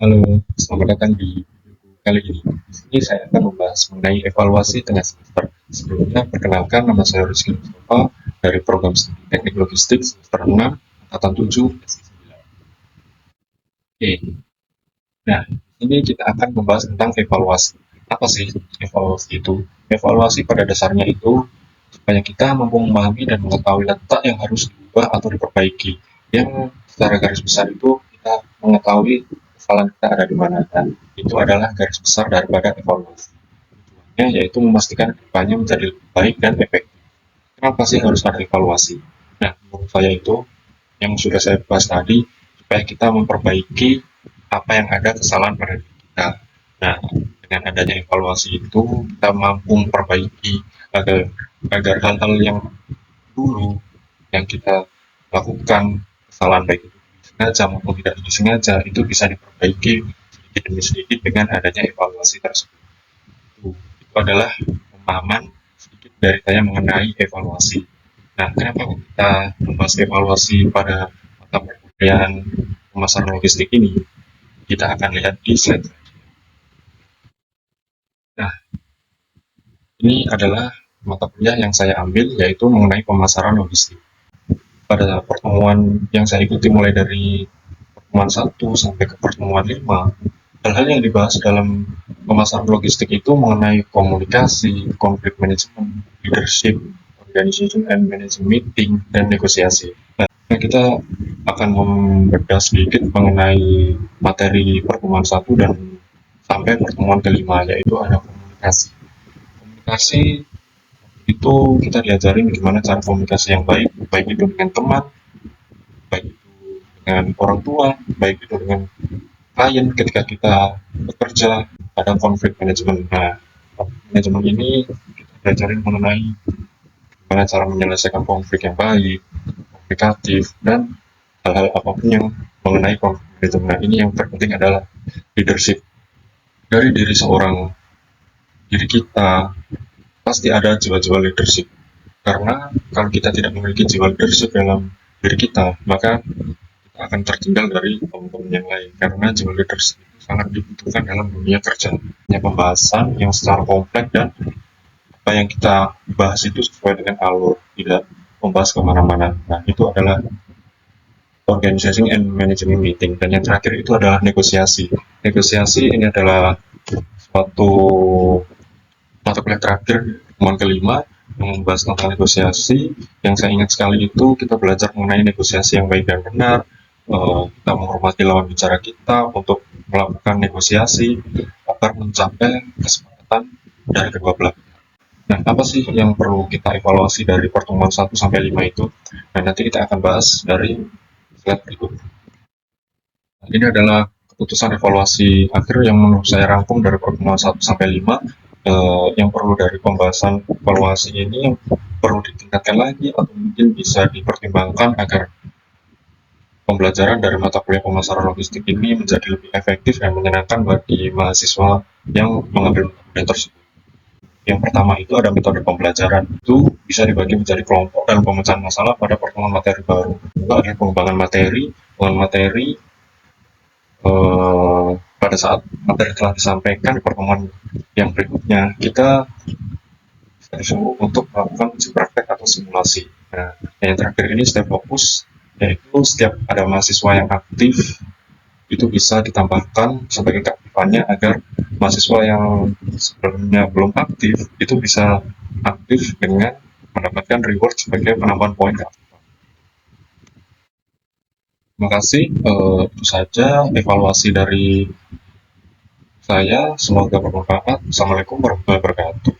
Halo, selamat datang di videoku kali ini. Di sini saya akan membahas mengenai evaluasi tengah semester. Sebelumnya, perkenalkan nama saya Rizky Mustafa dari program studi Teknik Logistik semester 6, angkatan 7, sesi 9. Oke, nah ini kita akan membahas tentang evaluasi. Apa sih evaluasi itu? Evaluasi pada dasarnya itu supaya kita mampu memahami dan mengetahui letak yang harus diubah atau diperbaiki. Yang secara garis besar itu kita mengetahui kesalahan kita ada di mana, dan itu adalah garis besar daripada evaluasi. Tujuannya yaitu memastikan kedepannya menjadi lebih baik dan efektif. Kenapa sih harus ada evaluasi? Nah, menurut saya itu yang sudah saya bahas tadi, supaya kita memperbaiki apa yang ada kesalahan pada diri kita. Nah, dengan adanya evaluasi itu kita mampu memperbaiki agar agar hal-hal yang dulu yang kita lakukan, kesalahan baik itu disengaja maupun tidak disengaja, itu bisa diperbaiki sedikit demi sedikit dengan adanya evaluasi tersebut. Itu adalah pemahaman sedikit dari saya mengenai evaluasi. Nah, kenapa kita membahas evaluasi pada mata perkuliahan pemasaran logistik ini? Kita akan lihat di slide. Nah, ini adalah mata kuliah yang saya ambil, yaitu mengenai pemasaran logistik. Pada pertemuan yang saya ikuti mulai dari pertemuan 1 sampai ke pertemuan 5, hal-hal yang dibahas dalam pemasaran logistik itu mengenai komunikasi, konflik manajemen, leadership, organization and management meeting, dan negosiasi. Nah, kita akan membedah sedikit mengenai materi pertemuan 1 dan sampai pertemuan kelima, yaitu ada komunikasi. Komunikasi itu kita diajarin gimana cara komunikasi yang baik, baik itu dengan teman, baik itu dengan orang tua, baik itu dengan klien ketika kita bekerja, ada konflik manajemen. Nah, manajemen ini kita diajarin mengenai bagaimana cara menyelesaikan konflik yang baik, komunikatif, dan hal-hal apapun yang mengenai konflik manajemen. Nah, ini yang terpenting adalah leadership dari diri kita. Pasti ada jiwa-jiwa leadership, karena kalau kita tidak memiliki jiwa leadership dalam diri kita, maka kita akan tertinggal dari teman-teman yang lain, karena jiwa leadership itu sangat dibutuhkan dalam dunia kerja. Hanya pembahasan yang secara kompleks, dan apa yang kita bahas itu sesuai dengan alur, tidak membahas kemana-mana. Nah, itu adalah organizing and management meeting. Dan yang terakhir itu adalah negosiasi. Negosiasi ini adalah suatu mata kuliah terakhir pertemuan kelima yang membahas tentang negosiasi. Yang saya ingat sekali itu kita belajar mengenai negosiasi yang baik dan benar, kita menghormati lawan bicara kita untuk melakukan negosiasi agar mencapai kesepakatan dari kedua belah. Nah, apa sih yang perlu kita evaluasi dari pertemuan 1 sampai 5 itu? Nah, nanti kita akan bahas dari slide berikut. Nah, ini adalah keputusan evaluasi akhir yang menurut saya rangkum dari pertemuan 1 sampai 5. Yang perlu dari pembahasan evaluasi ini yang perlu ditingkatkan lagi atau mungkin bisa dipertimbangkan agar pembelajaran dari mata kuliah pemasaran logistik ini menjadi lebih efektif dan menyenangkan bagi mahasiswa yang mengambil mata kuliah tersebut. Yang pertama itu ada metode pembelajaran. Itu bisa dibagi menjadi kelompok dalam pemecahan masalah pada pertemuan materi baru. Juga ada pengembangan materi pada saat materi telah disampaikan di pertemuan yang berikutnya, kita disuruh untuk melakukan uji praktek atau simulasi. Nah, yang terakhir ini step fokus, yaitu setiap ada mahasiswa yang aktif, itu bisa ditambahkan sebagai keaktifannya agar mahasiswa yang sebelumnya belum aktif itu bisa aktif dengan mendapatkan reward sebagai penambahan poin keaktifan. Terima kasih, itu saja evaluasi dari saya, semoga bermanfaat. Assalamualaikum warahmatullahi wabarakatuh.